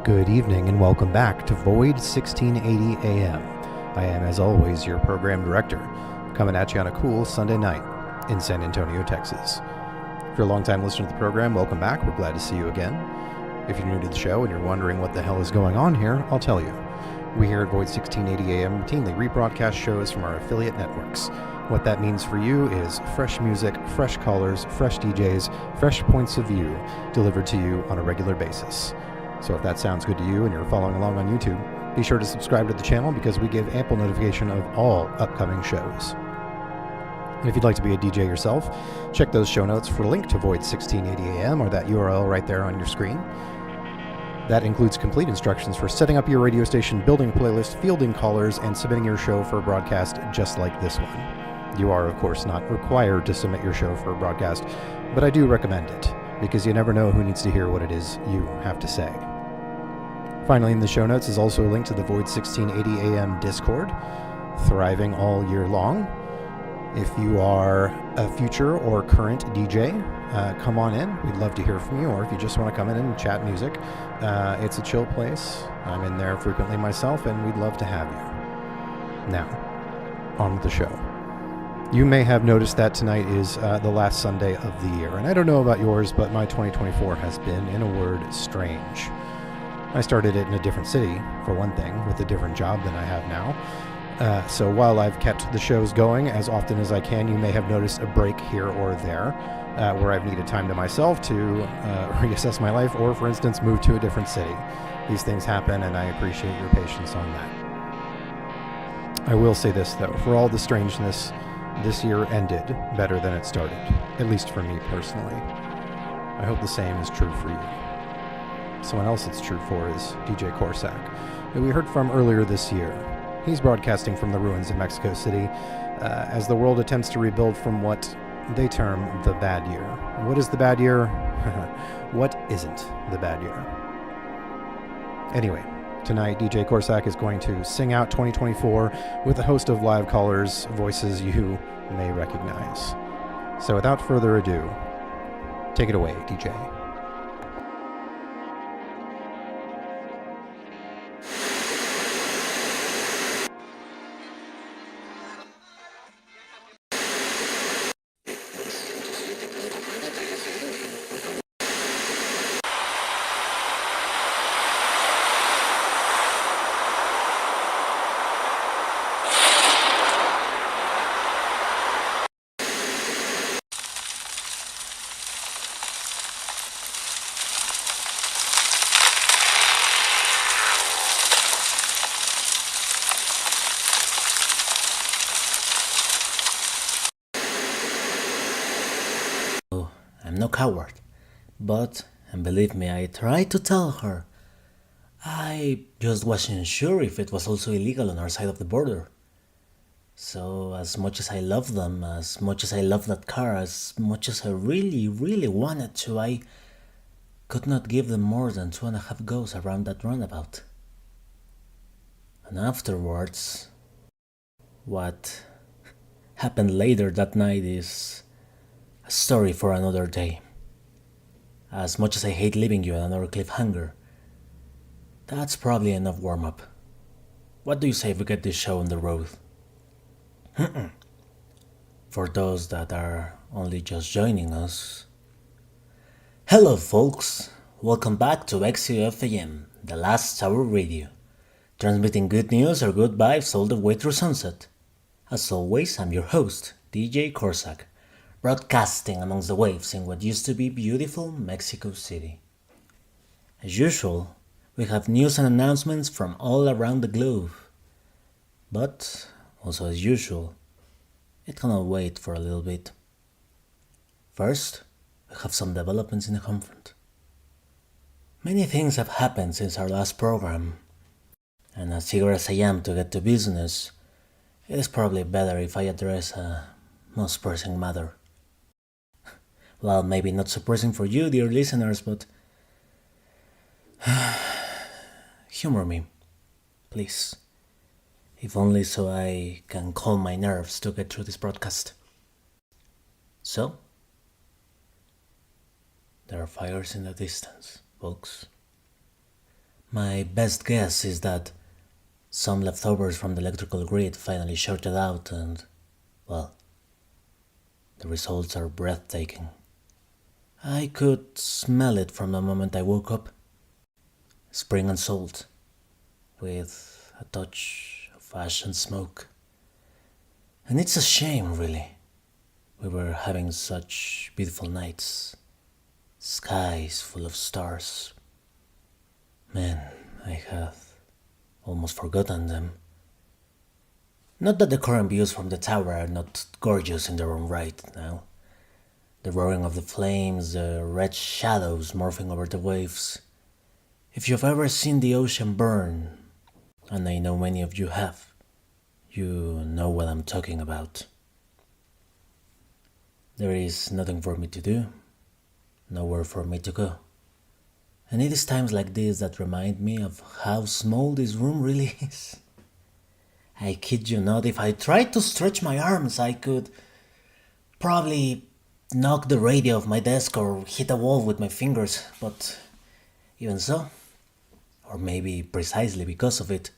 Good evening and welcome back to Void 1680 AM. I am, as always, your program director, coming at you on a cool Sunday night in San Antonio, Texas. If you're a longtime listener to the program, welcome back. We're glad to see you again. If you're new to the show and you're wondering what the hell is going on here, I'll tell you. We here at Void 1680 AM routinely rebroadcast shows from our affiliate networks. What that means for you is fresh music, fresh callers, fresh DJs, fresh points of view delivered to you on a regular basis. So if that sounds good to you and you're following along on YouTube, be sure to subscribe to the channel because we give ample notification of all upcoming shows. And if you'd like to be a DJ yourself, check those show notes for a link to Void 1680 AM or that URL right there on your screen. That includes complete instructions for setting up your radio station, building a playlist, fielding callers, and submitting your show for a broadcast just like this one. You are, of course, not required to submit your show for a broadcast, but I do recommend it, because you never know who needs to hear what it is you have to say. Finally, in the show notes is also a link to the Void 1680 AM Discord, thriving all year long. If you are a future or current DJ, come on in. We'd love to hear from you, or if you just want to come in and chat music, it's a chill place. I'm in there frequently myself, and we'd love to have you. Now, on with the show. You may have noticed that tonight is the last Sunday of the year, and I don't know about yours, but my 2024 has been, in a word, strange. I started it in a different city, for one thing, with a different job than I have now. So while I've kept the shows going as often as I can, you may have noticed a break here or there, where I've needed time to myself to reassess my life, or, for instance, move to a different city. These things happen, and I appreciate your patience on that. I will say this, though, for all the strangeness, this year ended better than it started, at least for me personally. I hope the same is true for you. Someone else it's true for is DJ Corsac, who we heard from earlier this year. He's broadcasting from the ruins of Mexico City as the world attempts to rebuild from what they term the bad year. What is the bad year? What isn't the bad year? Anyway, tonight DJ Corsac is going to sing out 2024 with a host of live callers, voices you may recognize. So without further ado, take it away, DJ. No coward, but, and believe me, I tried to tell her. I just wasn't sure if it was also illegal on our side of the border. So, as much as I love them, as much as I love that car, as much as I really, really wanted to, I could not give them more than 2.5 goes around that roundabout. And afterwards, what happened later that night is a story for another day. As much as I hate leaving you another cliffhanger, that's probably enough warm-up. What do you say if we get this show on the road? For those that are only just joining us. Hello folks, welcome back to XEOF AM, the last hour radio, transmitting good news or good vibes all the way through sunset. As always, I'm your host, DJ Corsac, broadcasting amongst the waves in what used to be beautiful Mexico City. As usual, we have news and announcements from all around the globe. But, also as usual, it cannot wait for a little bit. First, we have some developments in the home front. Many things have happened since our last program, and as eager as I am to get to business, it is probably better if I address a most pressing matter. Well, maybe not so pressing for you, dear listeners, but humor me, please. If only so I can calm my nerves to get through this broadcast. So, there are fires in the distance, folks. My best guess is that some leftovers from the electrical grid finally shorted out and, well, the results are breathtaking. I could smell it from the moment I woke up. Spring and salt, with a touch of ash and smoke. And it's a shame, really. We were having such beautiful nights. Skies full of stars. Man, I had almost forgotten them. Not that the current views from the tower are not gorgeous in their own right now. The roaring of the flames, the red shadows morphing over the waves. If you've ever seen the ocean burn, and I know many of you have, you know what I'm talking about. There is nothing for me to do, nowhere for me to go. And it is times like this that remind me of how small this room really is. I kid you not, if I tried to stretch my arms, I could probably knock the radio off my desk or hit a wall with my fingers, but even so, or maybe precisely because of it,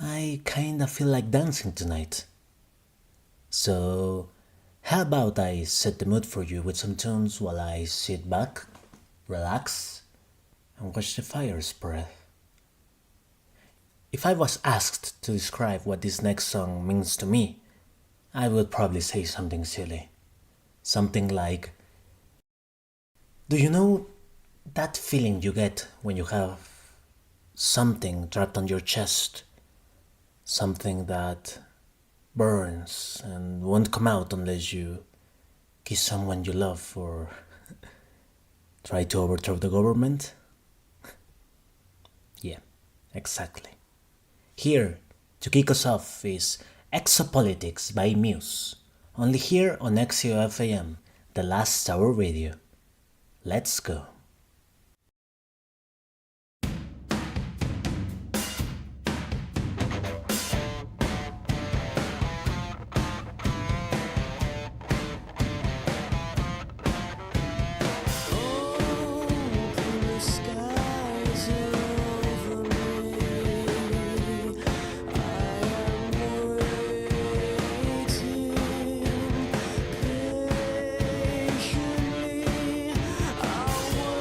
I kinda feel like dancing tonight. So, how about I set the mood for you with some tunes while I sit back, relax, and watch the fire spread? If I was asked to describe what this next song means to me, I would probably say something silly. Something like, do you know that feeling you get when you have something trapped on your chest? Something that burns and won't come out unless you kiss someone you love or try to overthrow the government? Yeah, exactly. Here, to kick us off, is Exopolitics by Muse, only here on XEOF AM, the last hour radio. Let's go. Patiently, I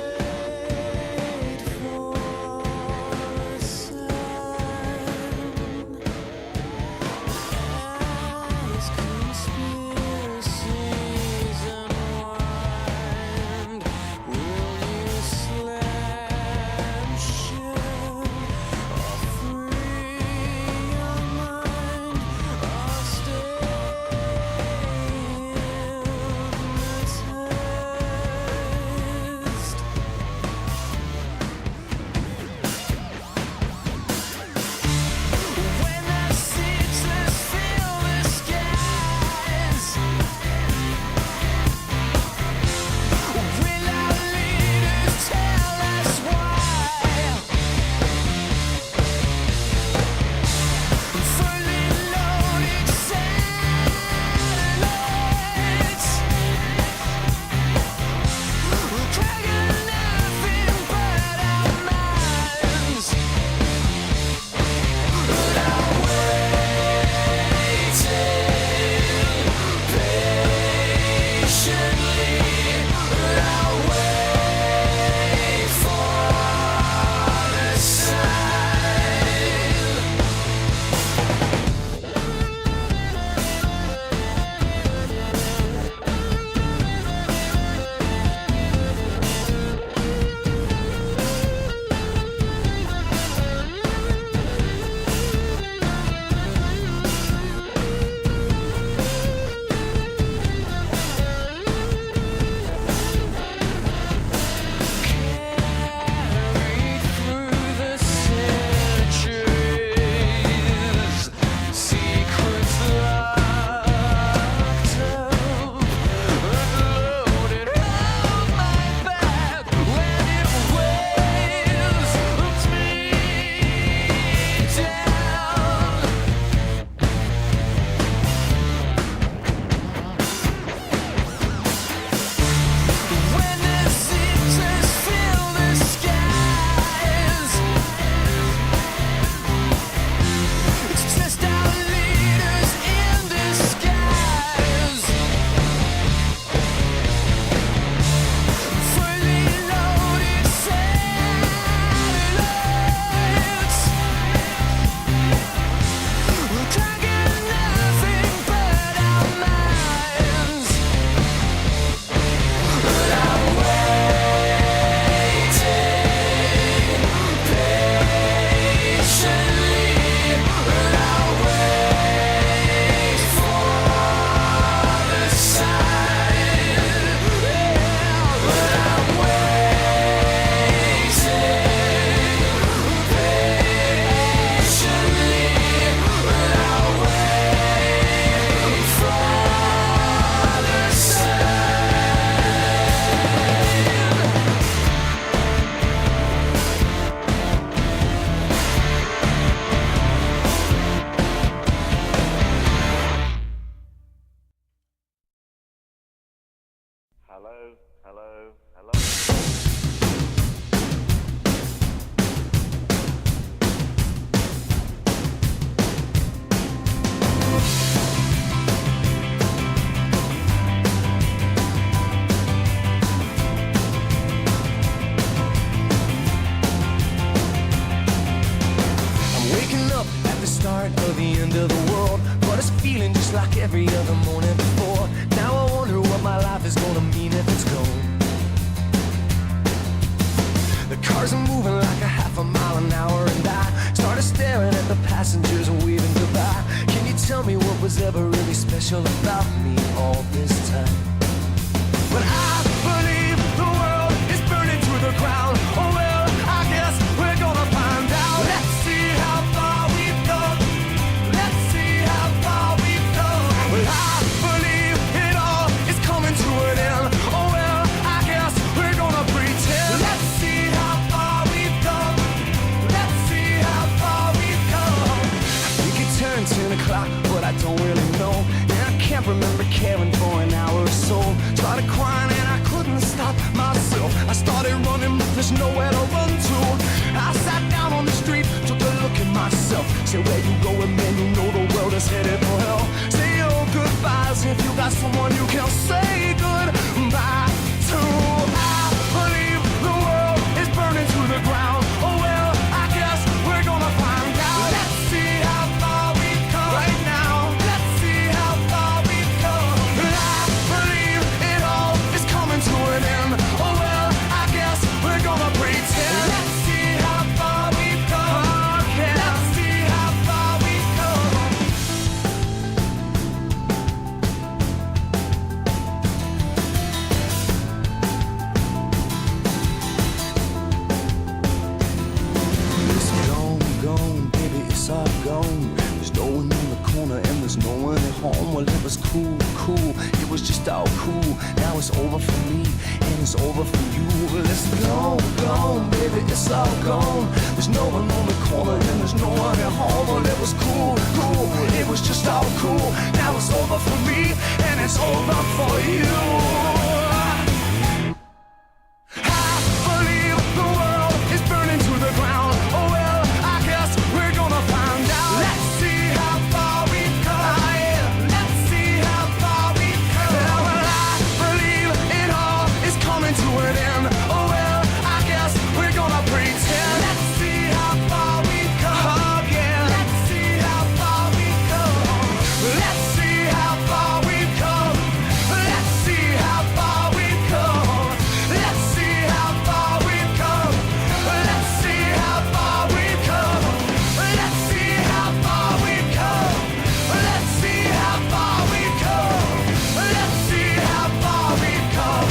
the start of the end of the world, but it's feeling just like every other morning before. Now I wonder what my life is gonna mean if it's gone. The cars are moving like a half a mile an hour, and I started staring at the passengers and waving goodbye. Can you tell me what was ever really special about me all this time? But I believe the world is burning to the ground. Oh well, I guess we're gonna find out. Let's see how far we've come. Let's see how far we've come. Well, I believe it all is coming to an end. Oh well, I guess we're gonna pretend. Let's see how far we've come. Let's see how far we've come. I think it turned 10 o'clock, but I don't really know. And I can't remember caring for an hour or so. Started crying and I couldn't stop myself. I started running, but there's nowhere to run to. I sat down on the street, took a look at myself. Said, where you going, man? You know the world is headed for hell. Say your goodbyes if you got someone you can say goodbye to. I believe the world is burning to the ground. Oh well, I guess we're gonna find out. Let's see how far we've come right now. Let's see how far we've come. I believe it all is coming to an end. Oh well, I guess we're gonna pretend. Let's see how far we've come. Oh, yeah. Let's see how far we've come. It's gone, gone, baby, it's all gone. There's no one in the corner and there's no one at home. Well, it was cool, cool, it was just all cool. Now it's over for me and it's over for you. Well, it's gone, gone, baby, it's all gone. There's no one on the corner and there's no one at home. Well, it was cool, cool, it was just all cool. Now it's over for me and it's over for you. I believe the world is burning to the ground. Oh well, I guess we're gonna find out. Let's see how far we've come. Let's see how far we've come. Well, I believe it all is coming to an end. Oh well, I guess we're gonna pretend. Let's see how far we've come. Oh yeah, let's see how far we've come. Let's see how far we've come. Let's see how far we've come. Let's see how far we've come. Let's see how far we've come. Let's see how far we've come. Let's see how far we've come. Let's see how far we've come.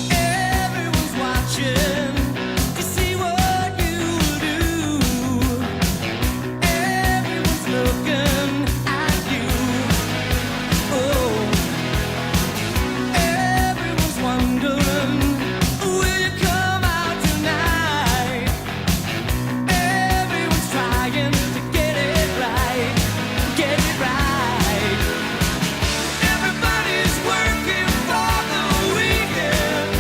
Everyone's watching to see what you do. Everyone's looking at you. Oh, everyone's wondering, will you come out tonight? Everyone's trying to get it right, get it right. Everybody's working for the weekend.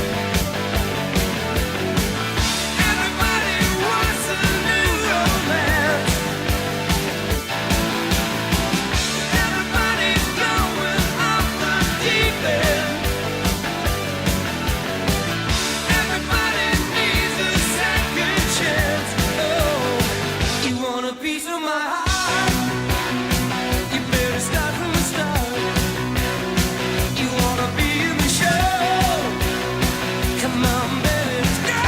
Everybody wants a new romance. Everybody's going off the deep end. Everybody needs a second chance. Oh, you want a piece of my heart? You better start from the start. You wanna be in the show? Come on, baby, let's go.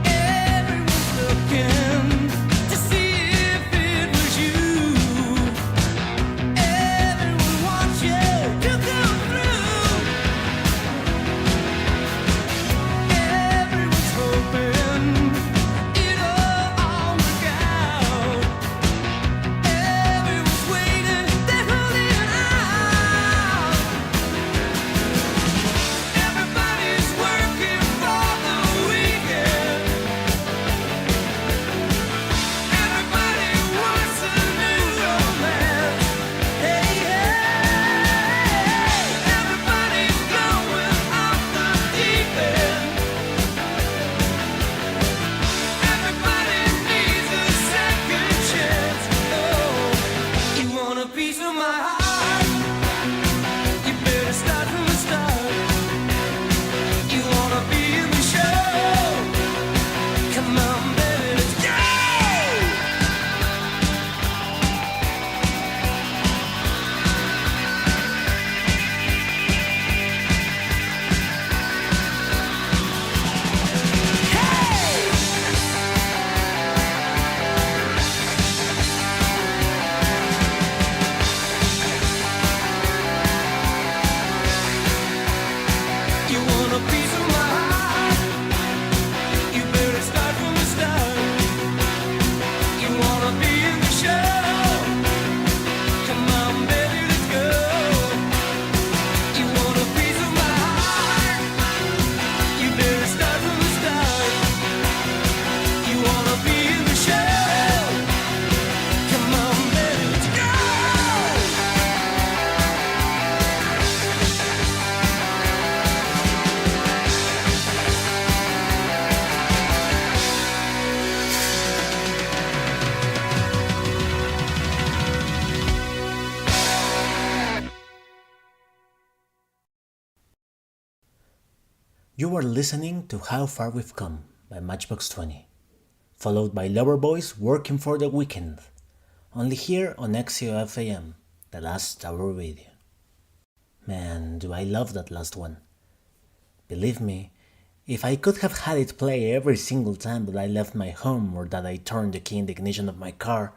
Everyone's looking to see if it was you. piece of my heart? You better start from the start. You wanna be in the show? Come on, baby, let's go! You are listening to How Far We've Come by Matchbox 20, followed by Loverboys Working for the Weekend, only here on XEOF AM, the last hour radio. Man, do I love that last one. Believe me, if I could have had it play every single time that I left my home or that I turned the key in the ignition of my car,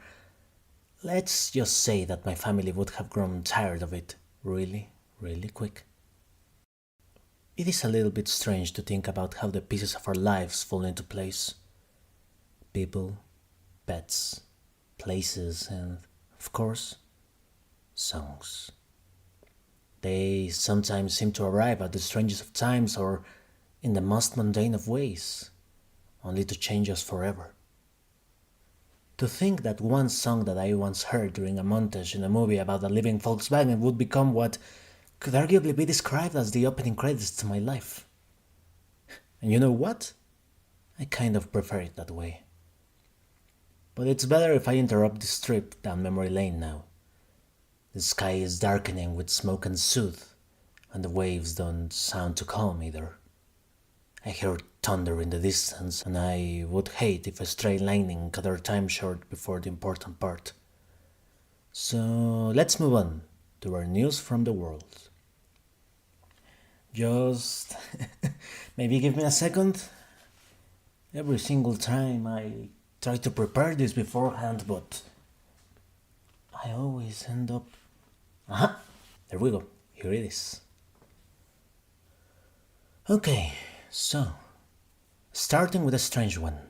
let's just say that my family would have grown tired of it really, really quick. It is a little bit strange to think about how the pieces of our lives fall into place. People, pets, places, and, of course, songs. They sometimes seem to arrive at the strangest of times or in the most mundane of ways, only to change us forever. To think that one song that I once heard during a montage in a movie about a living Volkswagen would become what could arguably be described as the opening credits to my life. And you know what? I kind of prefer it that way. But it's better if I interrupt this trip down memory lane now. The sky is darkening with smoke and soot, and the waves don't sound too calm either. I hear thunder in the distance, and I would hate if a stray lightning cut our time short before the important part. So let's move on to our news from the world. Just maybe give me a second. Every single time I try to prepare this beforehand, but I always end up... Aha! There we go. Here it is. Okay, so, starting with a strange one.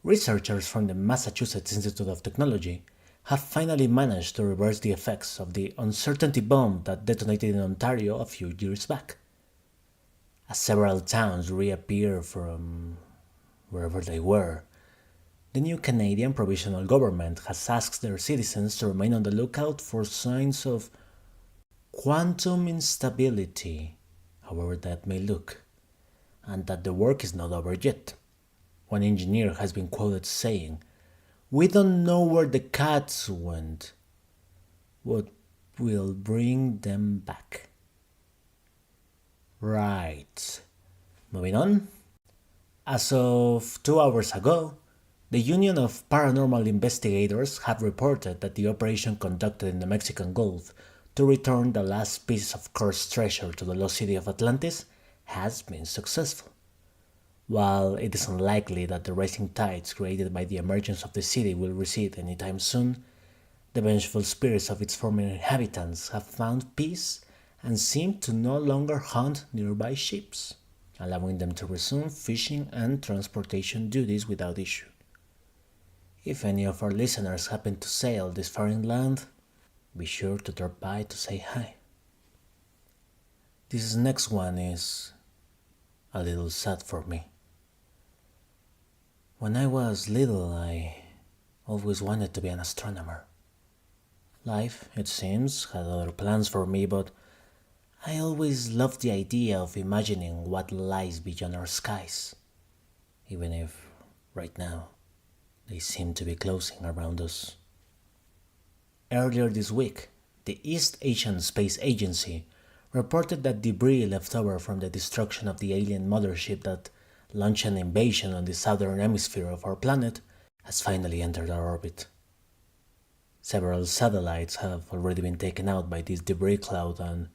Researchers from the Massachusetts Institute of Technology have finally managed to reverse the effects of the uncertainty bomb that detonated in Ontario a few years back. As several towns reappear from wherever they were, the new Canadian provincial government has asked their citizens to remain on the lookout for signs of quantum instability, however that may look, and that the work is not over yet. One engineer has been quoted saying, "We don't know where the cats went. What will bring them back?" Right. Moving on. As of 2 hours ago, the Union of Paranormal Investigators have reported that the operation conducted in the Mexican Gulf to return the last piece of cursed treasure to the lost city of Atlantis has been successful. While it is unlikely that the rising tides created by the emergence of the city will recede anytime soon, the vengeful spirits of its former inhabitants have found peace and seem to no longer haunt nearby ships, allowing them to resume fishing and transportation duties without issue. If any of our listeners happen to sail this foreign land, be sure to drop by to say hi. This next one is a little sad for me. When I was little, I always wanted to be an astronomer. Life, it seems, had other plans for me, but I always loved the idea of imagining what lies beyond our skies, even if, right now, they seem to be closing around us. Earlier this week, the East Asian Space Agency reported that debris left over from the destruction of the alien mothership that launched an invasion on the southern hemisphere of our planet has finally entered our orbit. Several satellites have already been taken out by this debris cloud, and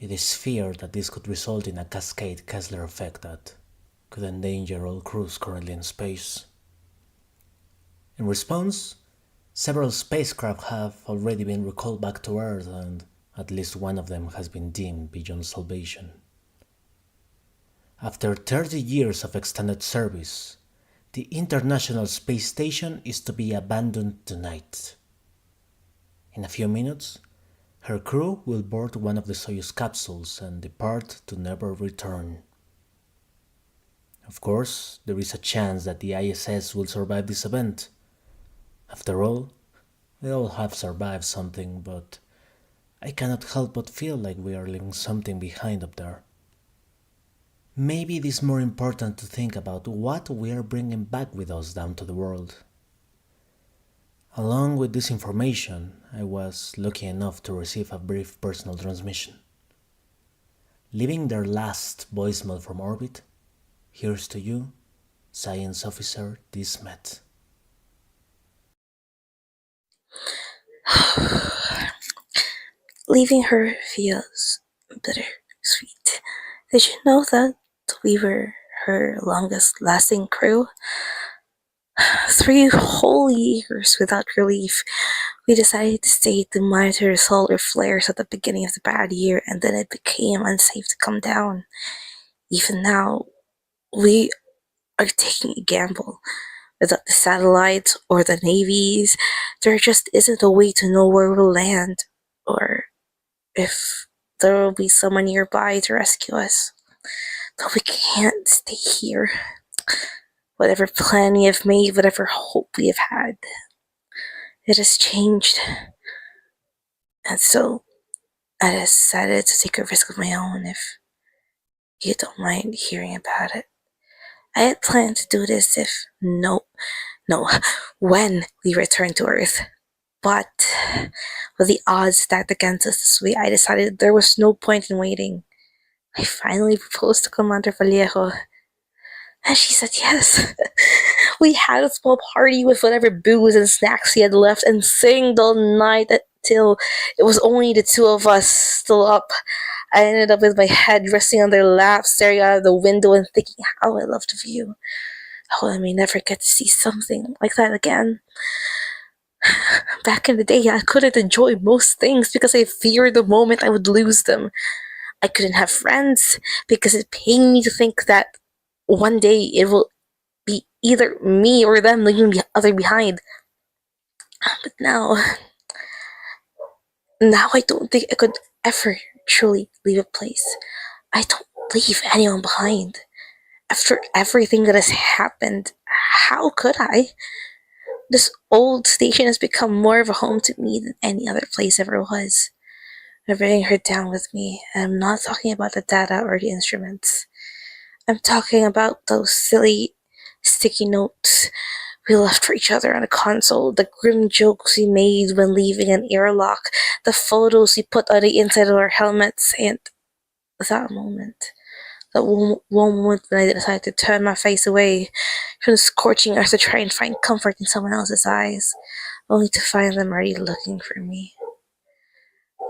it is feared that this could result in a cascade Kessler effect that could endanger all crews currently in space. In response, several spacecraft have already been recalled back to Earth, and at least one of them has been deemed beyond salvation. After 30 years of extended service, the International Space Station is to be abandoned tonight. In a few minutes, her crew will board one of the Soyuz capsules and depart to never return. Of course, there is a chance that the ISS will survive this event. After all, we all have survived something, but I cannot help but feel like we are leaving something behind up there. Maybe it is more important to think about what we are bringing back with us down to the world. Along with this information, I was lucky enough to receive a brief personal transmission. Leaving their last voicemail from orbit, here's to you, Science Officer Dismet. Leaving her feels bittersweet. Did you know that we were her longest lasting crew? 3 whole years without relief. We decided to stay to monitor the solar flares at the beginning of the bad year, and then it became unsafe to come down. Even now, we are taking a gamble. Without the satellites or the navies, there just isn't a way to know where we'll land, or if there will be someone nearby to rescue us. But we can't stay here. Whatever plan we have made, whatever hope we have had, it has changed. And so I decided to take a risk of my own, if you don't mind hearing about it. I had planned to do this when we return to Earth. But with the odds stacked against us this way, I decided there was no point in waiting. I finally proposed to Commander Vallejo, and she said yes. We had a small party with whatever booze and snacks he had left and sang all night till it was only the 2 of us still up. I ended up with my head resting on their lap, staring out of the window and thinking how I loved the view. How I may never get to see something like that again. Back in the day, I couldn't enjoy most things because I feared the moment I would lose them. I couldn't have friends because it pained me to think that one day it will be either me or them leaving the other behind. But now I don't think I could ever truly leave a place. I don't leave anyone behind. After everything that has happened, how could I? This old station has become more of a home to me than any other place ever was. I'm bringing her down with me, and I'm not talking about the data or the instruments. I'm talking about those silly sticky notes we left for each other on the console, the grim jokes we made when leaving an airlock, the photos we put on the inside of our helmets, and that moment. That one moment when I decided to turn my face away from the scorching earth to try and find comfort in someone else's eyes, only to find them already looking for me.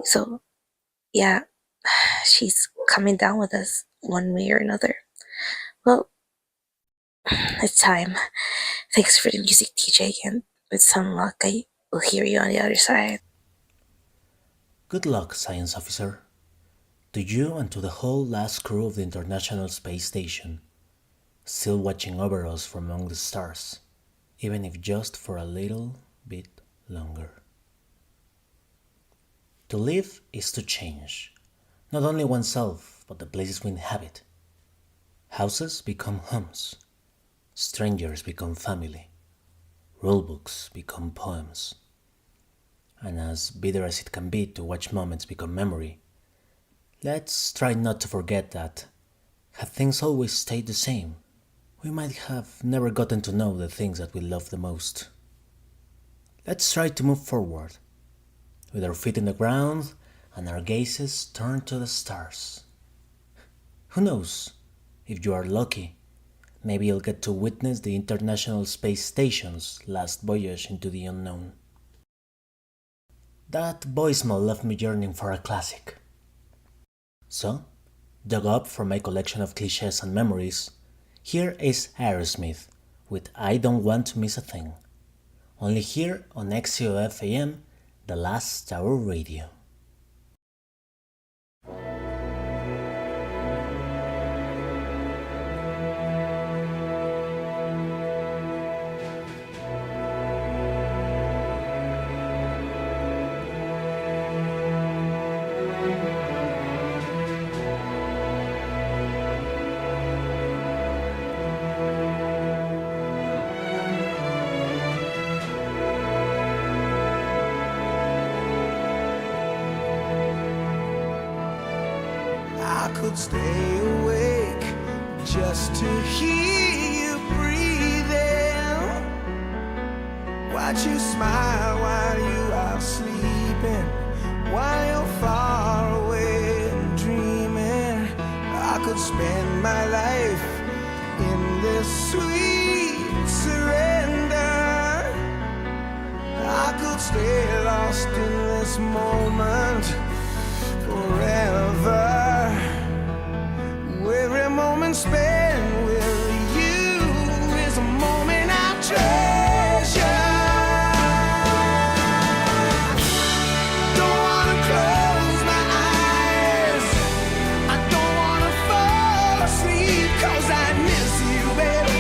So, yeah, she's coming down with us one way or another. Well, it's time. Thanks for the music, DJ, and with some luck, I will hear you on the other side. Good luck, Science Officer. To you and to the whole last crew of the International Space Station, still watching over us from among the stars, even if just for a little bit longer. To live is to change, not only oneself, but the places we inhabit. Houses become homes, strangers become family, rulebooks become poems. And as bitter as it can be to watch moments become memory, let's try not to forget that, had things always stayed the same, we might have never gotten to know the things that we love the most. Let's try to move forward, with our feet in the ground and our gazes turned to the stars. Who knows? If you are lucky, maybe you'll get to witness the International Space Station's last voyage into the unknown. That voicemail left me yearning for a classic. So, dug up from my collection of cliches and memories, here is Aerosmith with I Don't Want to Miss a Thing. Only here on XEOF AM, the Last Hour Radio. Stay awake just to hear you breathing. Watch you smile while you are sleeping, while you're far away and dreaming. I could spend my life in this sweet surrender. I could stay lost in this moment forever. Every moment spent with you is a moment I treasure. Don't wanna close my eyes, I don't wanna fall asleep, 'cause I miss you, baby,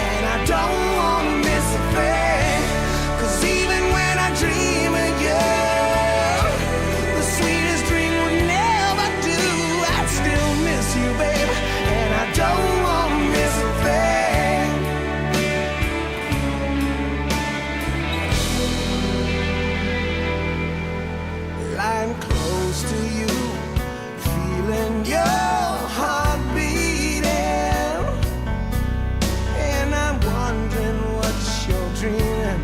and I don't wanna miss a thing. 'Cause even when I dream of you, the sweetest dream would never do. I'd still miss you, baby, and I don't want to miss a thing. Lying close to you, feeling your heart beating, and I'm wondering what you're dreaming,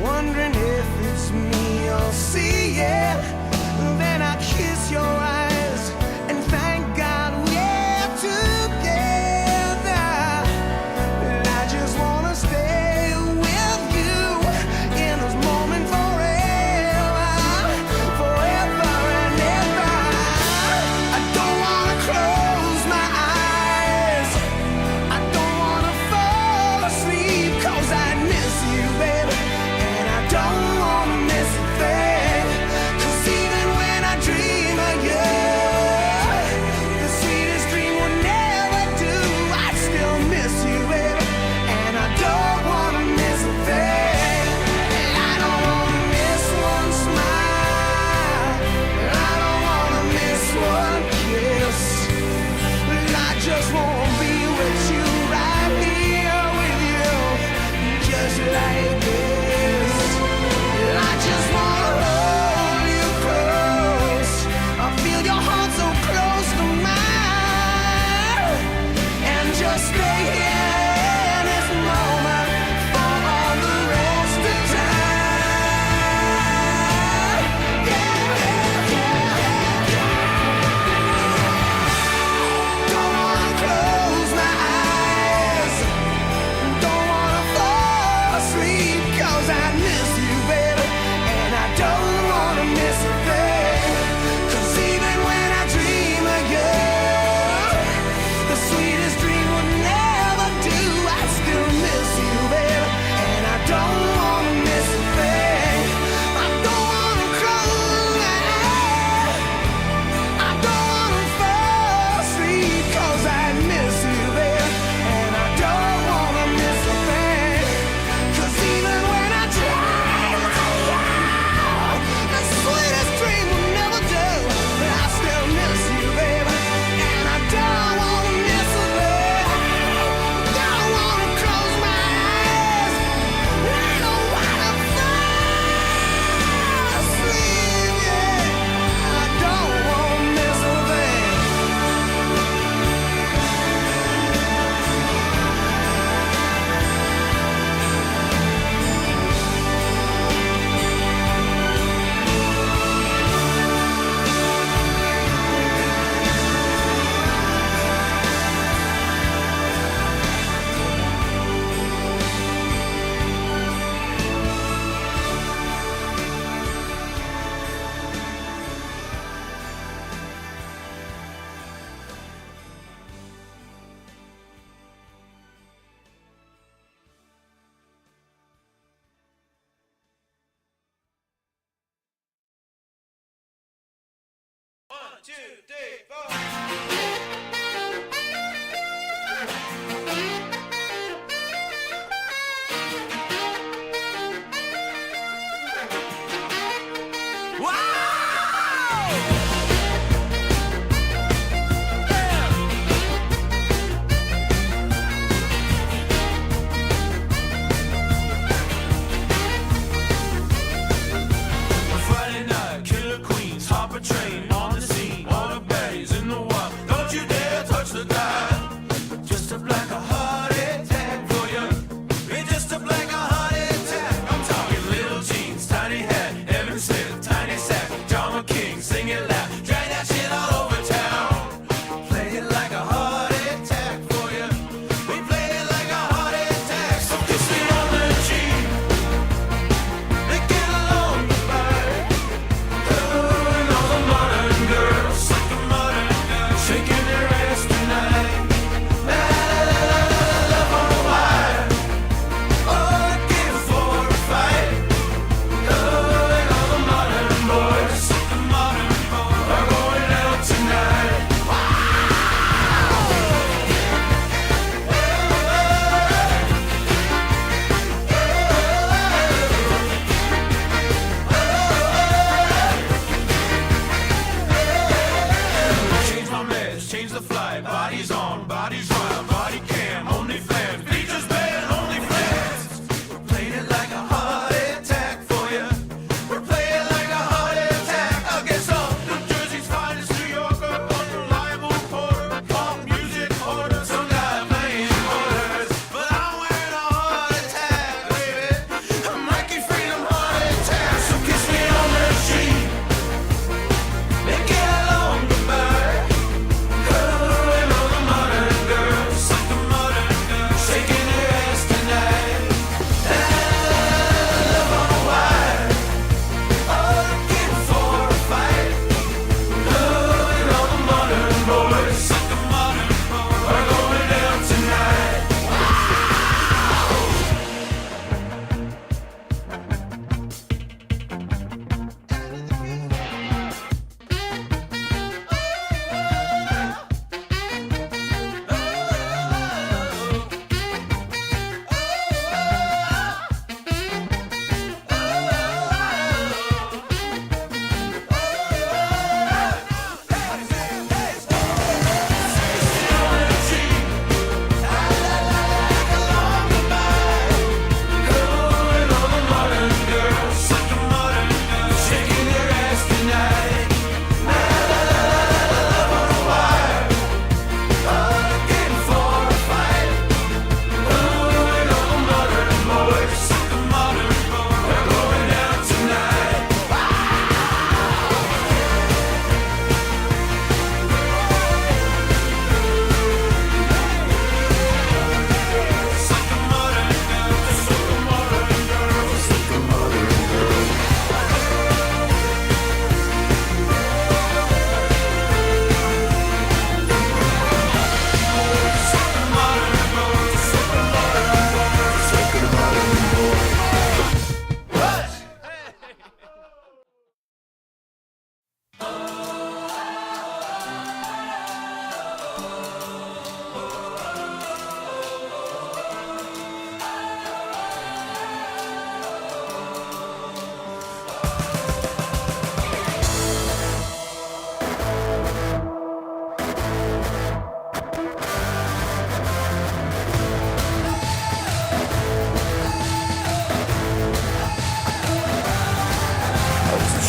wondering if it's me you're seeing. Then I kiss your eyes and thank God we're together. And I just wanna stay with you in this moment forever, forever and ever. I don't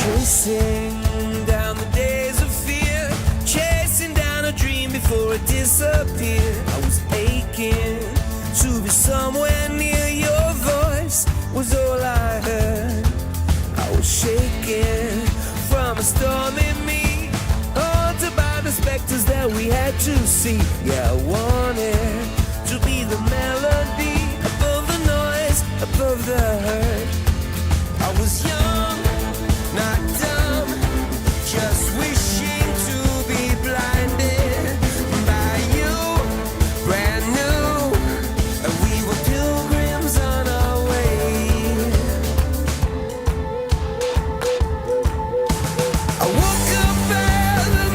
Chasing down the days of fear, chasing down a dream before it disappeared. I was aching to be somewhere near. Your voice was all I heard. I was shaking from a storm in me, haunted by the specters that we had to see. Yeah, I wanted to be the melody above the noise, above the hurt. I was young, not dumb, just wishing to be blinded by you, brand new, and we were pilgrims on our way. I woke up early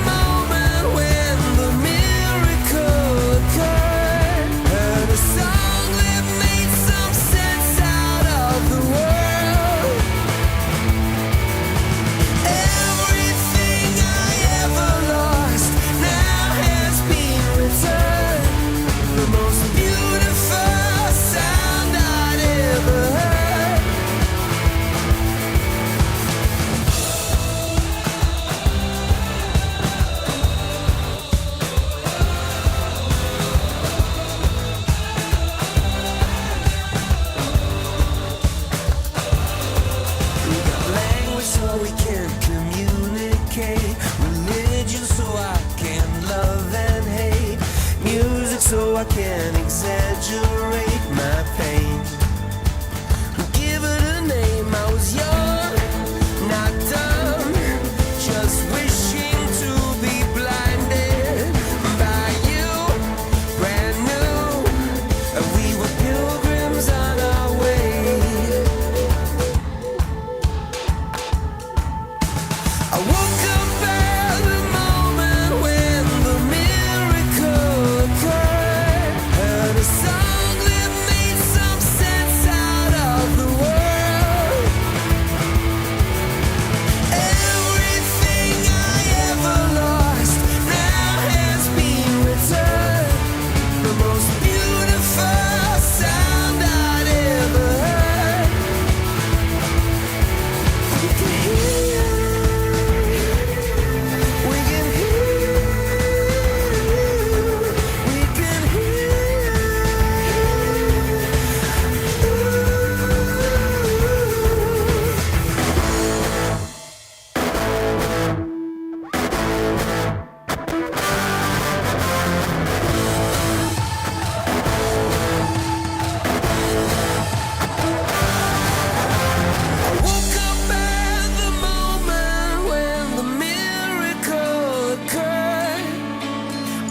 I can't exaggerate my pain. Give it a name, I was young, not dumb, just wishing to be blinded by you, brand new. We were pilgrims on our way. I woke up at the moment when the miracle occurred. Heard a song that made some sense out of the world. Everything I ever lost now has been returned. The most beautiful sound I'd ever heard. We can hear, we can hear, we can hear. I woke up at the moment when the miracle occurred.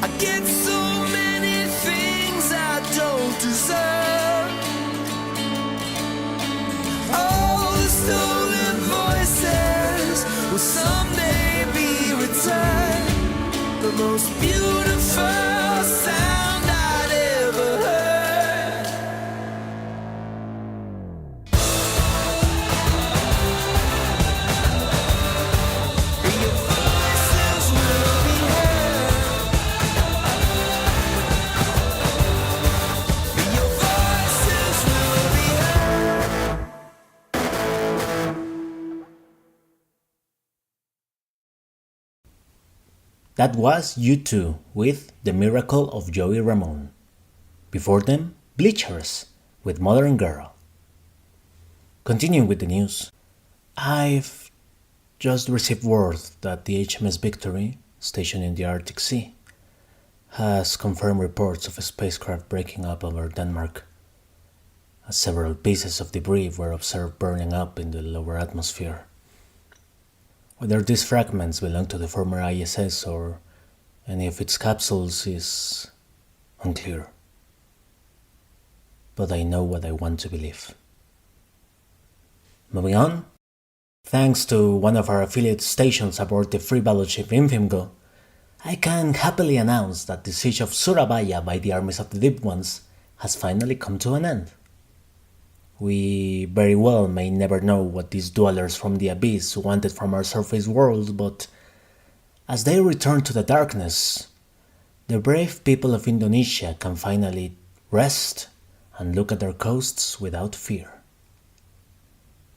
I get so many things I don't deserve. All the stolen voices will someday be returned. The most beautiful sound I'd ever heard. Your voices will be heard. Your voices will be heard. That was U2 with The Miracle of Joey Ramone. Before them, Bleachers with Modern Girl. Continuing with the news, I've just received word that the HMS Victory, stationed in the Arctic Sea, has confirmed reports of a spacecraft breaking up over Denmark, as several pieces of debris were observed burning up in the lower atmosphere. Whether these fragments belong to the former ISS or any of its capsules is unclear. But I know what I want to believe. Moving on, thanks to one of our affiliate stations aboard the free battleship Infimgo, I can happily announce that the siege of Surabaya by the armies of the Deep Ones has finally come to an end. We very well may never know what these dwellers from the abyss wanted from our surface world, but as they return to the darkness, the brave people of Indonesia can finally rest and look at their coasts without fear.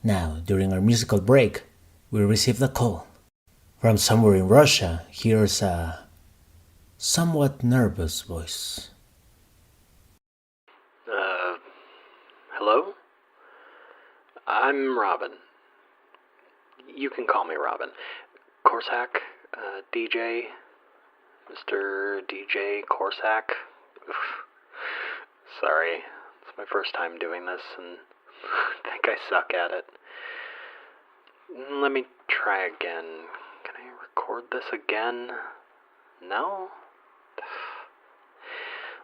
Now, during our musical break, we received a call. From somewhere in Russia, here's a somewhat nervous voice. Hello? I'm Robin. You can call me Robin. Corsac, DJ, Mr. DJ Corsac. Oof. Sorry, it's my first time doing this, and I think I suck at it. Let me try again. Can I record this again? No?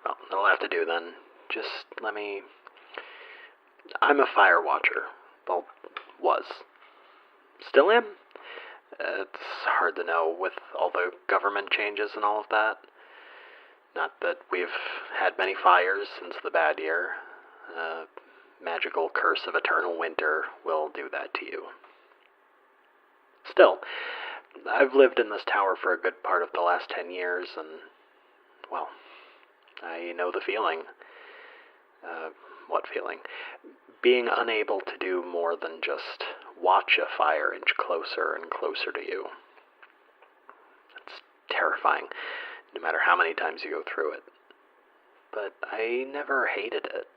Well, that'll have to do then. Just let me... I'm a fire watcher. Well, was. Still am? It's hard to know with all the government changes and all of that. Not that we've had many fires since the bad year. Magical curse of eternal winter will do that to you. Still, I've lived in this tower for a good part of the last 10 years, and, well, I know the feeling. What feeling? Being unable to do more than just watch a fire inch closer and closer to you. It's terrifying, no matter how many times you go through it. But I never hated it.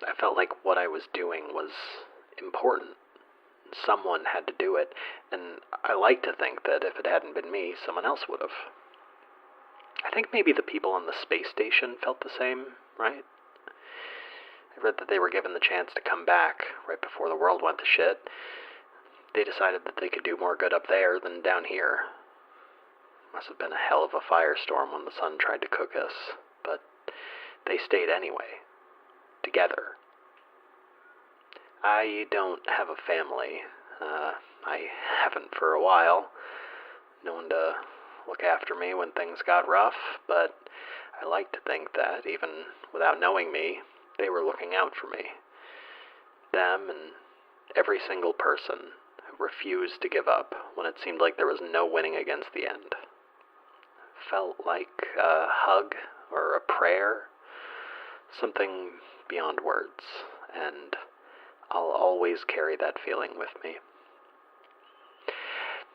I felt like what I was doing was important. Someone had to do it, and I like to think that if it hadn't been me, someone else would have. I think maybe the people on the space station felt the same, right? I read that they were given the chance to come back right before the world went to shit. They decided that they could do more good up there than down here. Must have been a hell of a firestorm when the sun tried to cook us, but they stayed anyway. Together. I don't have a family. I haven't for a while. No one to look after me when things got rough, but I like to think that, even without knowing me, they were looking out for me. Them and every single person who refused to give up when it seemed like there was no winning against the end. Felt like a hug or a prayer, something beyond words, and I'll always carry that feeling with me.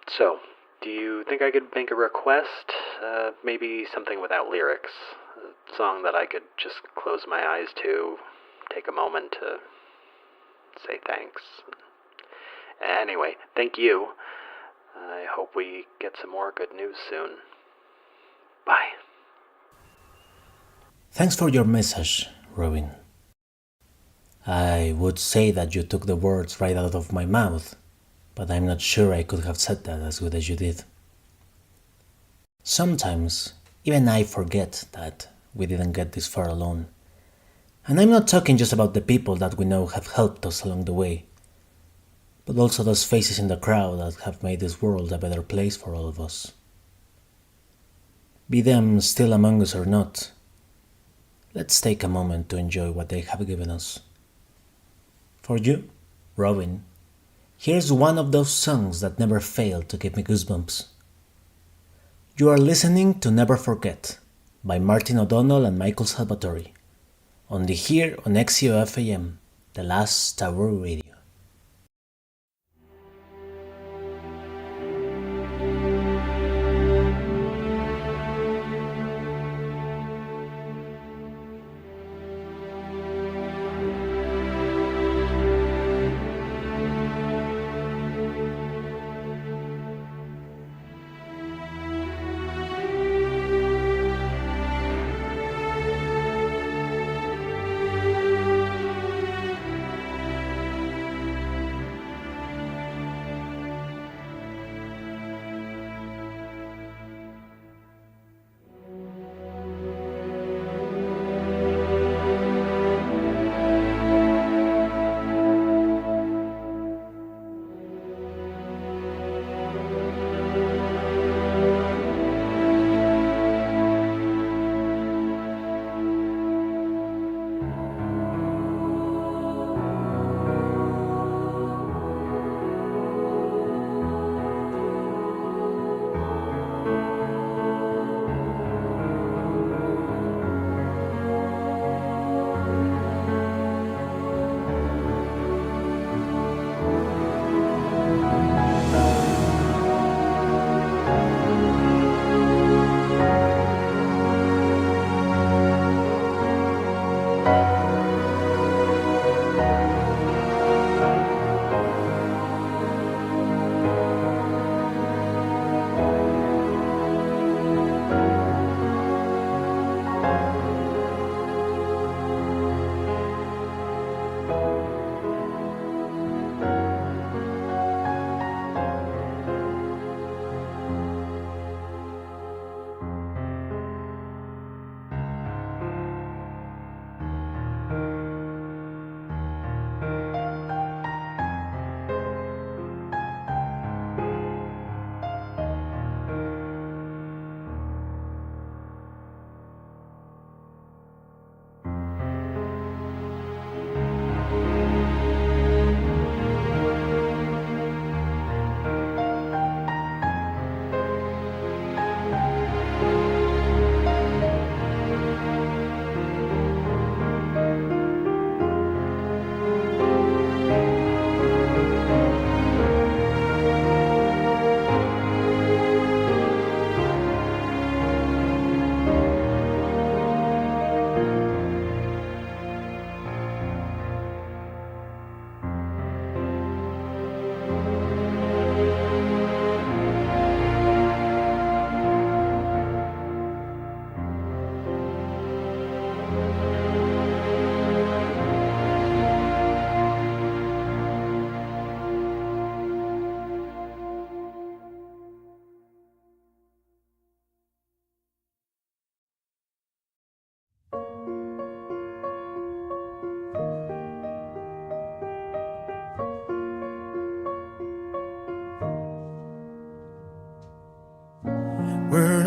So, do you think I could make a request? Maybe something without lyrics. A song that I could just close my eyes to, take a moment to say thanks. Anyway, thank you. I hope we get some more good news soon. Bye. Thanks for your message, Robin. I would say that you took the words right out of my mouth, but I'm not sure I could have said that as good as you did. Sometimes, even I forget that we didn't get this far alone. And I'm not talking just about the people that we know have helped us along the way, but also those faces in the crowd that have made this world a better place for all of us. Be them still among us or not, let's take a moment to enjoy what they have given us. For you, Robin, here's one of those songs that never fail to give me goosebumps. You are listening to Never Forget by Martin O'Donnell and Michael Salvatori, only here on XEOF AM, the last Tower Radio.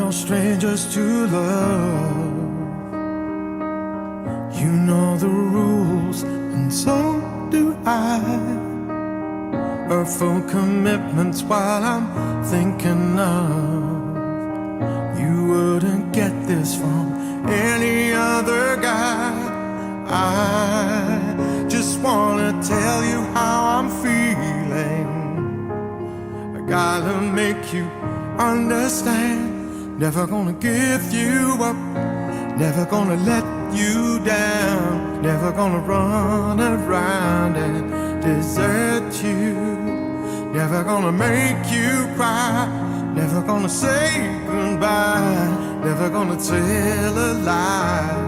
no strangers to love. You know the rules, and so do I. Full commitments while I'm thinking of. You wouldn't get this from any other guy. I just wanna tell you how I'm feeling. I gotta make you understand. Never gonna give you up. Never gonna let you down. Never gonna run around and desert you. Never gonna make you cry. Never gonna say goodbye. Never gonna tell a lie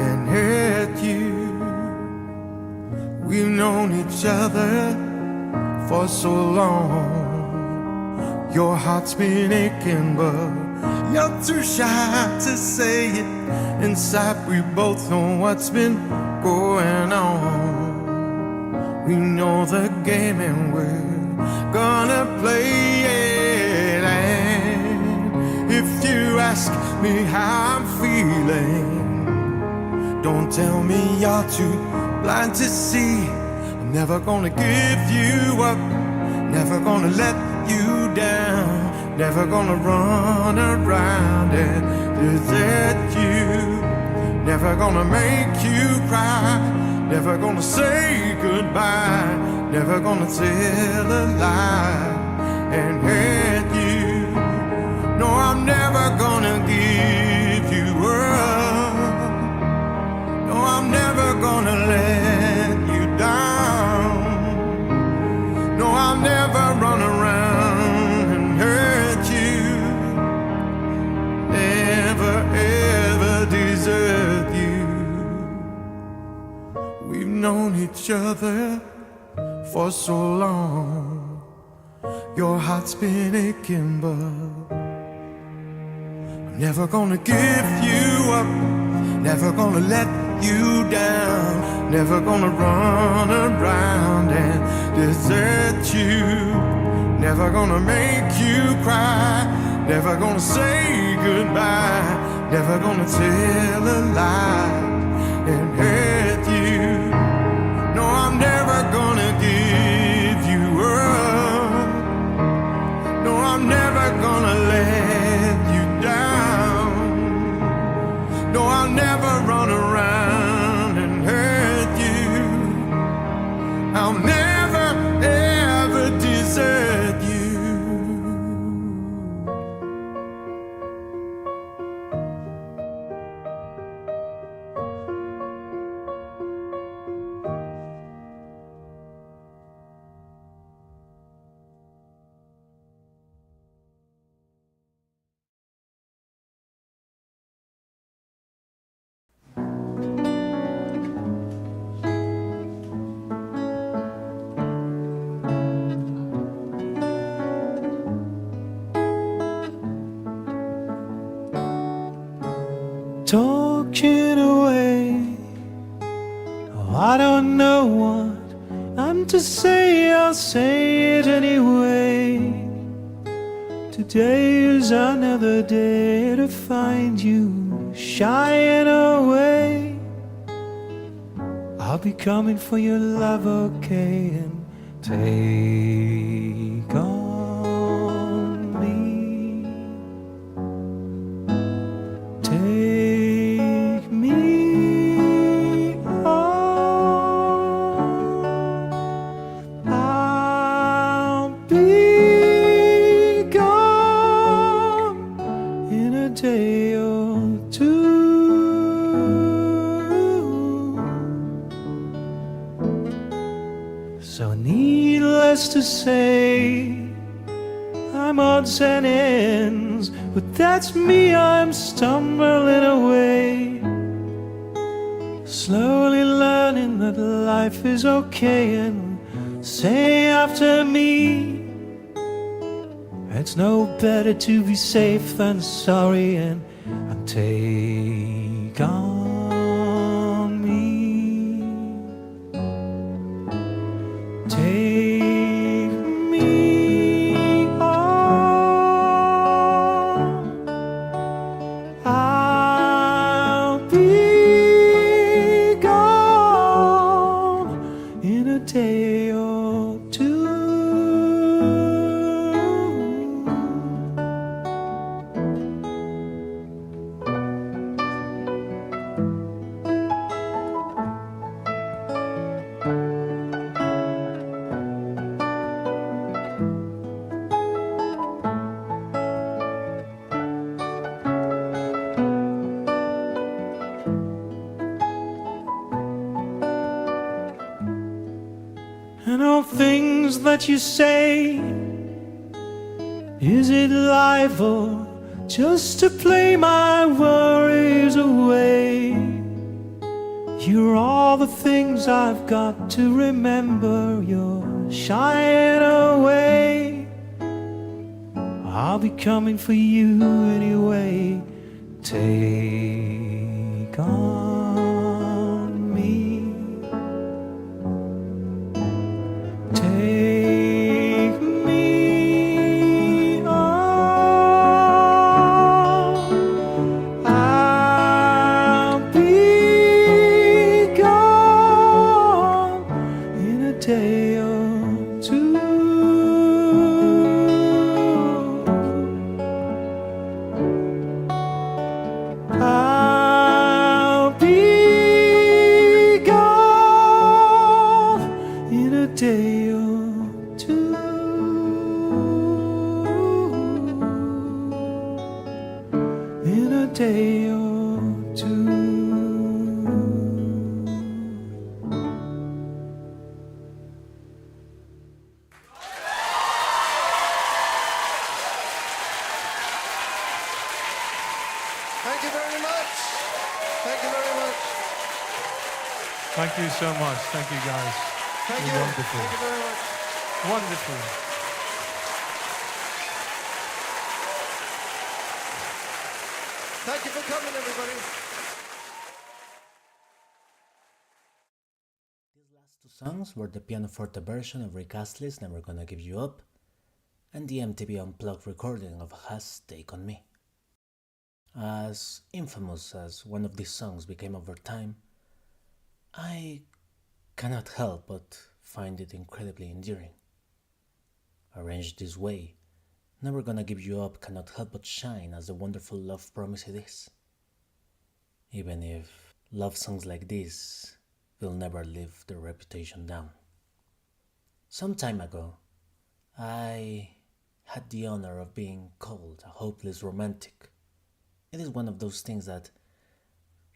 and hurt you. We've known each other for so long. Your heart's been aching, but you're too shy to say it. Inside we both know what's been going on. We know the game and we're gonna play it. And if you ask me how I'm feeling, don't tell me you're too blind to see. I'm never gonna give you up. Never gonna let you down. Never gonna run around and desert you. Never gonna make you cry. Never gonna say goodbye. Never gonna tell a lie and hurt you. No, I'm never gonna give you up. No, I'm never gonna let you down. No, I'll never run around and hurt you. Never ever desert you. We've known each other for so long. Your heart's been aching, but I'm never gonna give you up. Never gonna let you down. Never gonna run around and desert you. Never gonna make you cry. Never gonna say goodbye. Never gonna tell a lie and hurt you. No, I'm never gonna give you up. No, I'm never gonna let you down. No, I'll never run around and hurt you. I'll never ever desert you. Talking away, oh, I don't know what I'm to say, I'll say it anyway. Today is another day to find you shying away. I'll be coming for your love, okay, and take on me. Take me on. I'll be gone in a day or two. So needless to say, I'm odds and ends, but that's me, I'm stumbling away, slowly learning that life is okay, and say after me, it's no better to be safe than sorry, and take on me. Take me on. things that you say. Is it life or just to play my worries away? You're all the things I've got to remember. You're shying away. I'll be coming for you anyway. Take on me. Take me on. I'll be gone in a day or two. I'll be gone in a day or two. In a day or two. Thank you very much. Thank you very much. Thank you so much. Thank you, guys. Thank you. You're wonderful. Thank you very much. Wonderful. Thank you for coming, everybody. These last two songs were the pianoforte version of Rick Astley's Never Gonna Give You Up and the MTV Unplugged recording of Has Take On Me. As infamous as one of these songs became over time, I cannot help but find it incredibly endearing. Arranged this way, Never Gonna Give You Up cannot help but shine as the wonderful love promise it is. Even if love songs like this will never live their reputation down. Some time ago, I had the honor of being called a hopeless romantic. It is one of those things that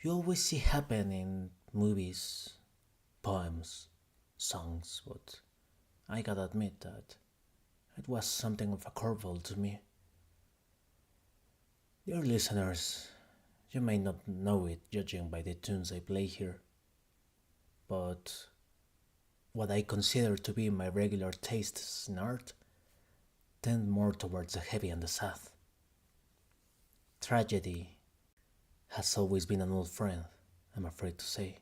you always see happen in movies, poems, songs, but I gotta admit that it was something of a curveball to me. Dear listeners, you may not know it judging by the tunes I play here, but what I consider to be my regular tastes in art tend more towards the heavy and the sad. Tragedy has always been an old friend, I'm afraid to say.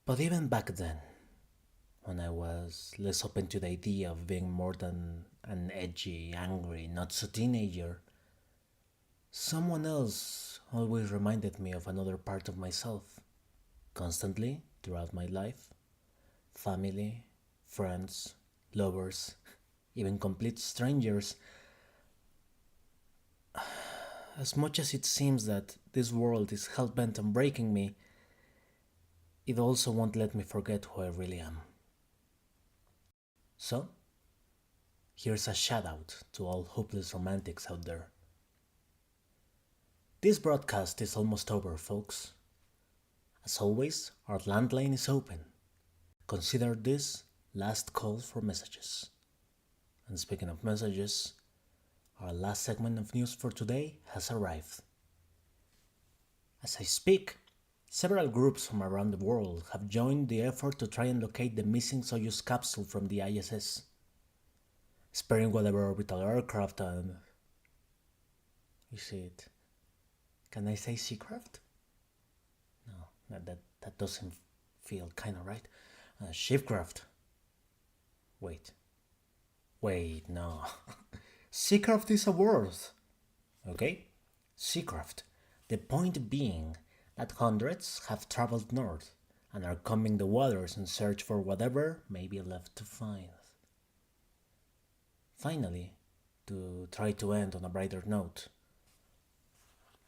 But even back then, when I was less open to the idea of being more than an edgy, angry, not-so teenager, someone else always reminded me of another part of myself. Constantly, throughout my life, family, friends, lovers, even complete strangers. As much as it seems that this world is hell-bent on breaking me, it also won't let me forget who I really am. So, here's a shout-out to all hopeless romantics out there. This broadcast is almost over, folks. As always, our landline is open. Consider this last call for messages. And speaking of messages, our last segment of news for today has arrived. As I speak, several groups from around the world have joined the effort to try and locate the missing Soyuz capsule from the ISS, sparing whatever orbital aircraft and... Is it... Can I say seacraft? No, that doesn't feel kinda right. Shipcraft. Wait, no. Seacraft is a word. Okay? Seacraft. The point being that hundreds have traveled north and are combing the waters in search for whatever may be left to find. Finally, to try to end on a brighter note,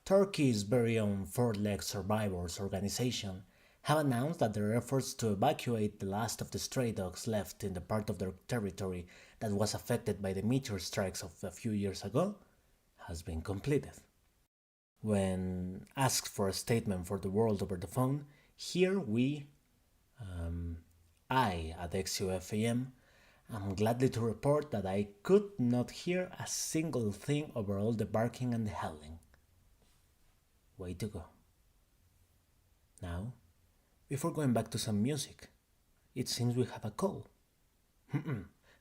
Turkey's very own Four-Leg Survivors organization have announced that their efforts to evacuate the last of the stray dogs left in the part of their territory that was affected by the meteor strikes of a few years ago has been completed. When asked for a statement for the world over the phone, here I at XEOF AM I'm gladly to report that I could not hear a single thing over all the barking and the howling. Way to go. Now, before going back to some music, it seems we have a call.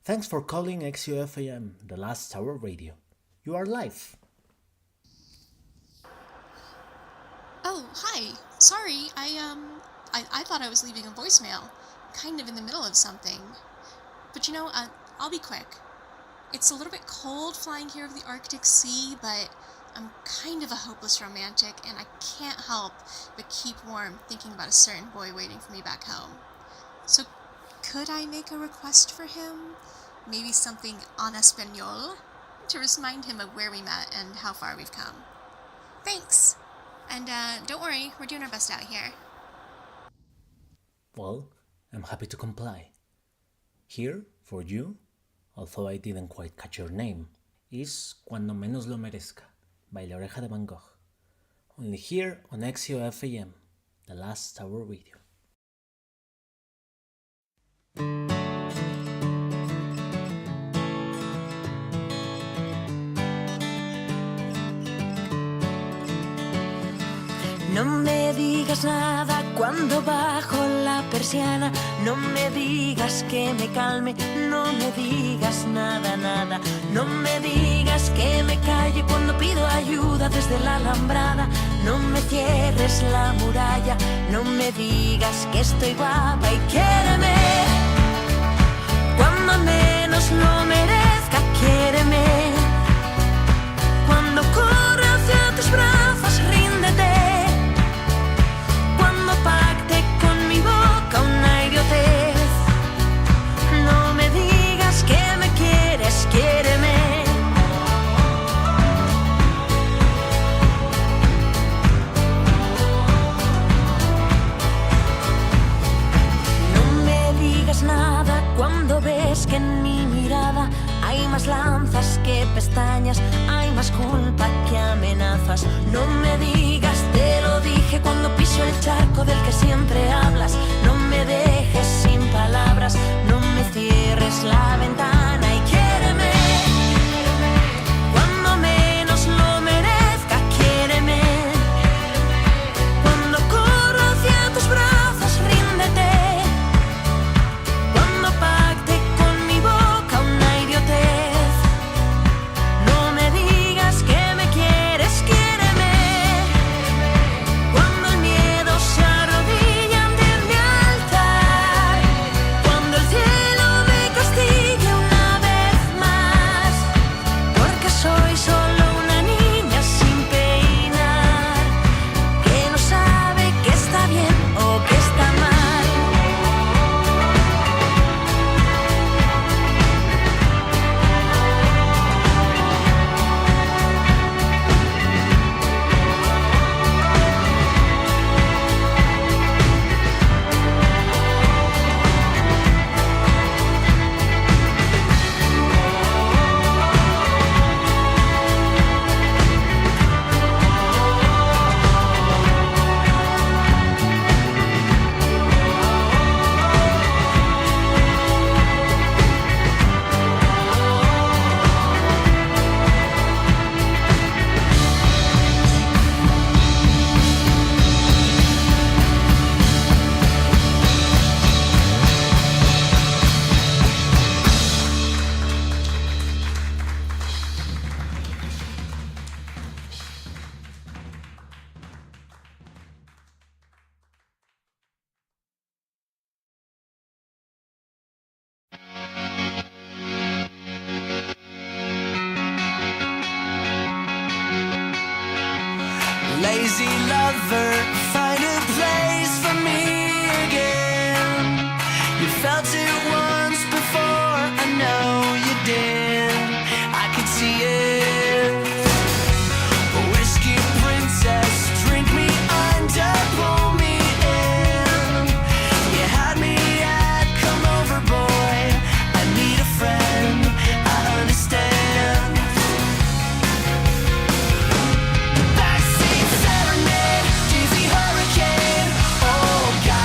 Thanks for calling XEOF AM, the last hour radio. You are live. Oh, hi. Sorry, I thought I was leaving a voicemail. Kind of in the middle of something. But I'll be quick. It's a little bit cold flying here over the Arctic Sea, but I'm kind of a hopeless romantic, and I can't help but keep warm thinking about a certain boy waiting for me back home. So, could I make a request for him? Maybe something en español? To remind him of where we met and how far we've come. Thanks! And don't worry, we're doing our best out here. Well, I'm happy to comply. Here, for you, although I didn't quite catch your name, is Cuando Menos Lo Merezca, by La Oreja de Van Gogh. Only here on XEOF AM, the last hour radio. No me digas nada cuando bajo la persiana, no me digas que me calme, no me digas nada, nada. No me digas que me calle cuando pido ayuda desde la alambrada, no me cierres la muralla, no me digas que estoy guapa y quiéreme. Cuando menos lo merezca, quiéreme. Cuando corre hacia tus brazos, ríndete. Pacte con mi boca una idiotez. No me digas que me quieres, quiéreme. No me digas nada cuando ves que en mi mirada hay más lanzas que pestañas, hay más culpa que amenazas. No me digas, te lo dije cuando piso el charco del que siempre hablas. No me dejes sin palabras, no me cierres la ventana y quiéreme. Cuando menos lo merezca, quiéreme. Cuando corro hacia tus brazos, ríndete. Cuando pacte con mi boca una idiotez. No me digas que me quieres, quiéreme. Cuando el miedo se arrodilla ante mi altar. Cuando el cielo me castigue una vez más. Porque soy solo una niña sin peinar, que no sabe que está bien o que está mal. Lazy lover, find a place for me again. You felt it once before, I know you did. I could see it. Whiskey princess, drink me under, pull me in. You had me at come over, boy. I need a friend, I understand. Backseat serenade, dizzy hurricane. Oh God.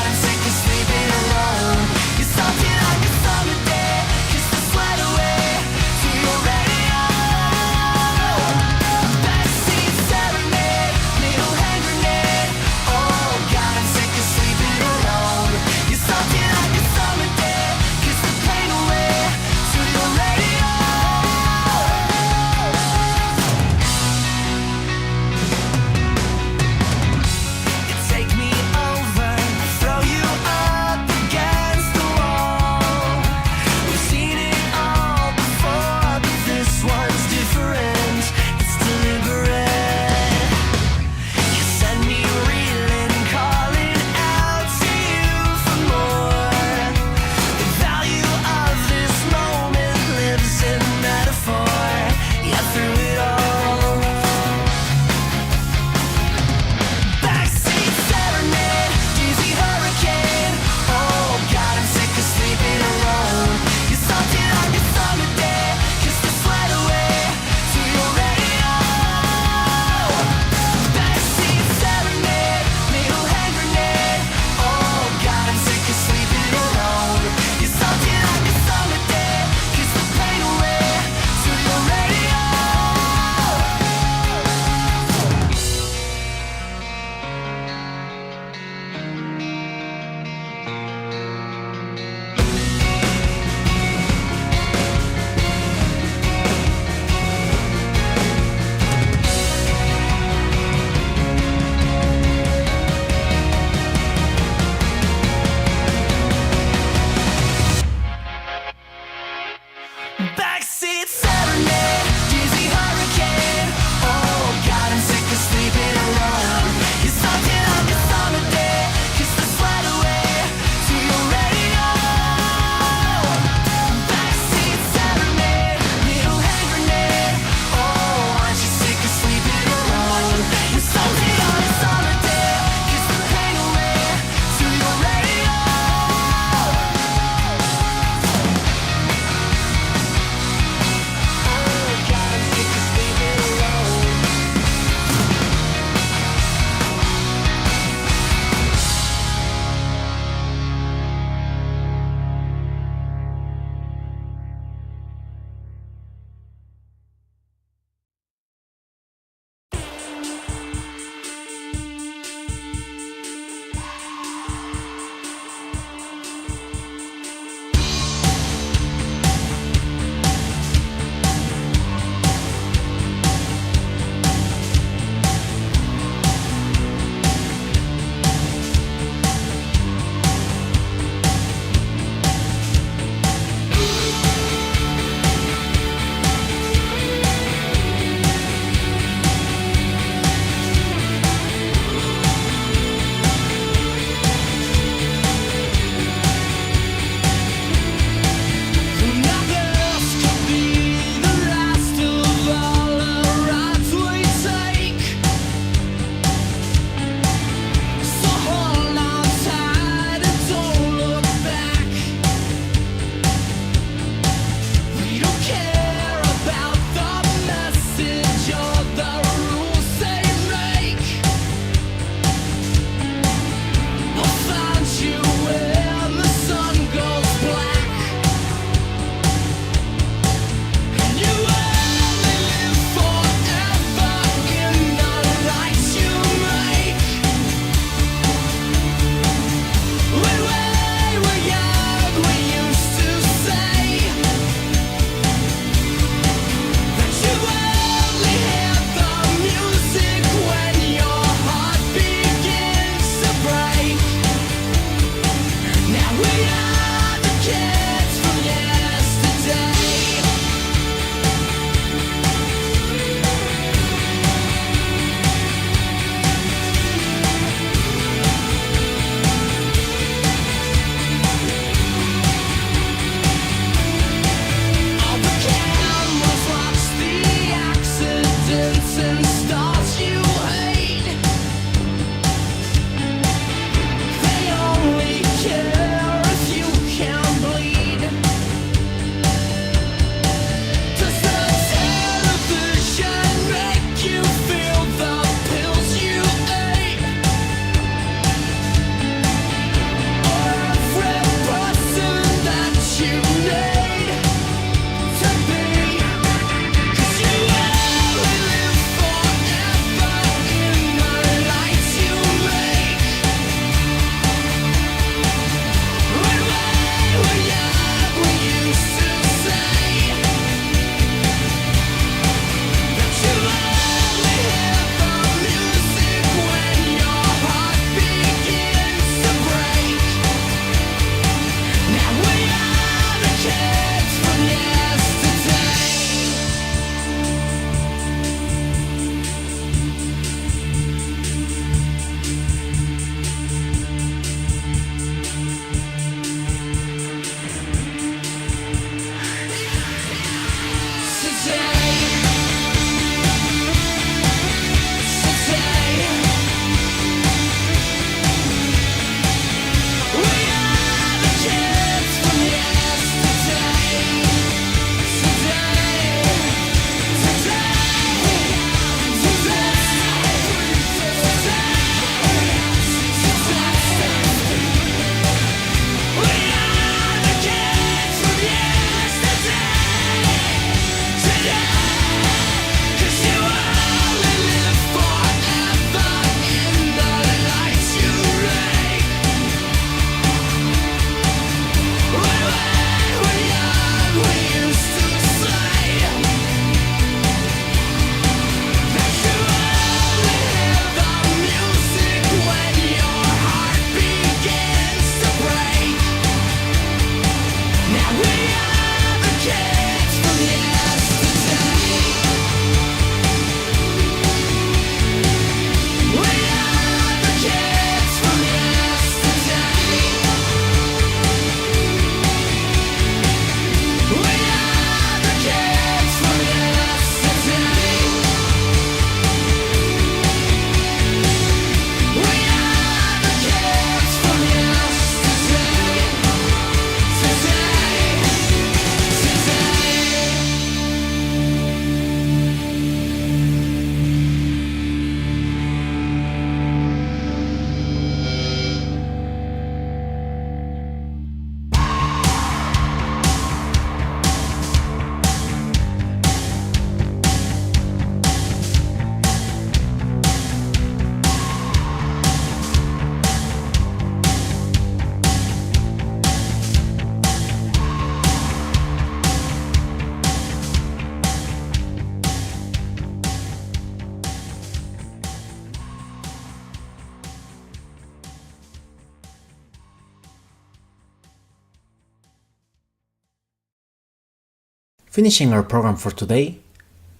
Finishing our program for today,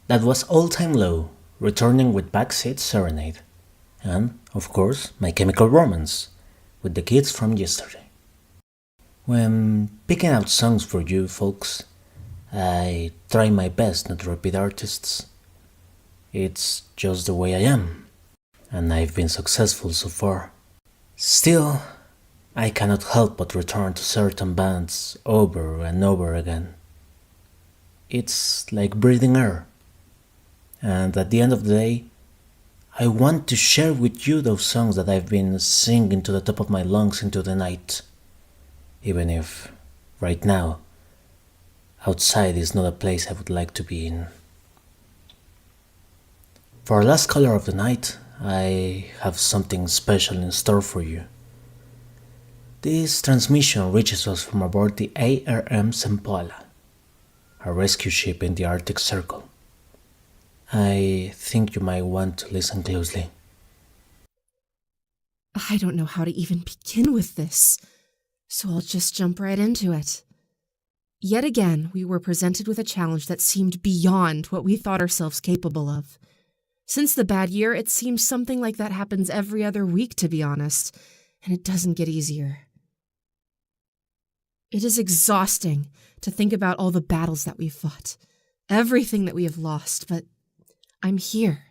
that was All Time Low, returning with Backseat Serenade, and, of course, My Chemical Romance, with the kids from yesterday. When picking out songs for you folks, I try my best not to repeat artists. It's just the way I am, and I've been successful so far. Still, I cannot help but return to certain bands over and over again. It's like breathing air, and at the end of the day, I want to share with you those songs that I've been singing to the top of my lungs into the night, even if, right now, outside is not a place I would like to be in. For our last caller of the night, I have something special in store for you. This transmission reaches us from aboard the ARM Sempoala, a rescue ship in the Arctic Circle. I think you might want to listen closely. I don't know how to even begin with this, so I'll just jump right into it. Yet again, we were presented with a challenge that seemed beyond what we thought ourselves capable of. Since the bad year, it seems something like that happens every other week, to be honest, and it doesn't get easier. It is exhausting to think about all the battles that we've fought, everything that we have lost, but I'm here,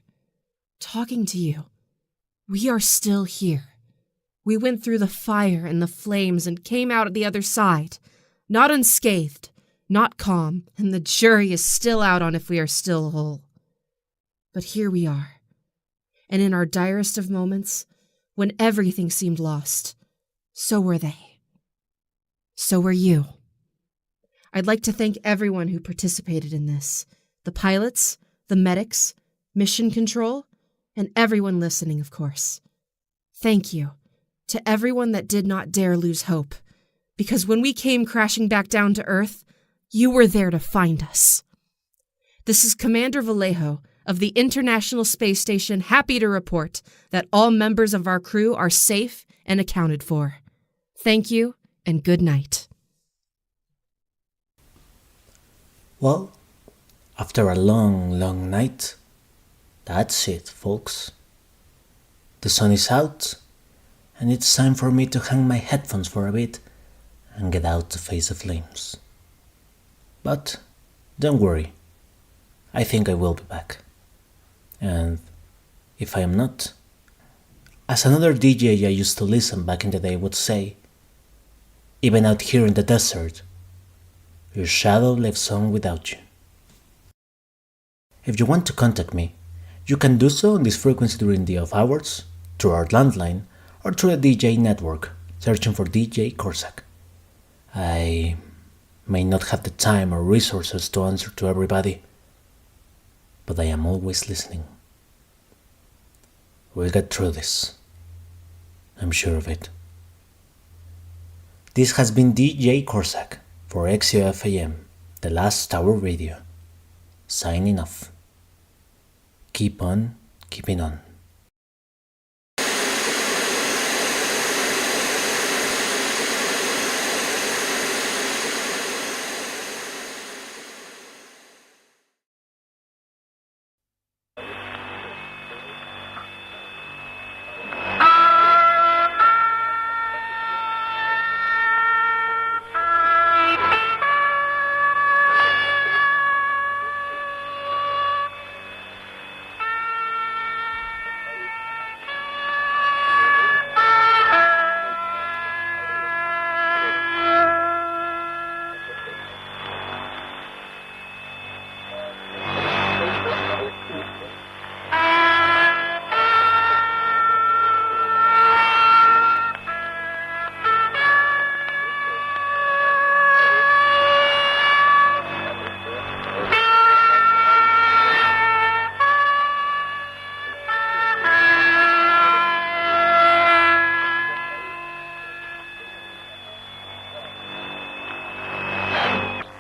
talking to you. We are still here. We went through the fire and the flames and came out at the other side, not unscathed, not calm, and the jury is still out on if we are still whole. But here we are, and in our direst of moments, when everything seemed lost, so were they. So were you. I'd like to thank everyone who participated in this, the pilots, the medics, mission control, and everyone listening, of course. Thank you to everyone that did not dare lose hope, because when we came crashing back down to Earth, you were there to find us. This is Commander Vallejo of the International Space Station, happy to report that all members of our crew are safe and accounted for. Thank you, and good night. Well, after a long, long night, that's it, folks. The sun is out, and it's time for me to hang my headphones for a bit and get out to face the flames. But don't worry, I think I will be back. And if I am not, as another DJ I used to listen back in the day would say, even out here in the desert, your shadow lives on without you. If you want to contact me, you can do so on this frequency during the off hours, through our landline, or through the DJ network, searching for DJ Corsac. I may not have the time or resources to answer to everybody, but I am always listening. We'll get through this. I'm sure of it. This has been DJ Corsac for XEOF AM, the Last Tower Radio. Signing off. Keep on keeping on.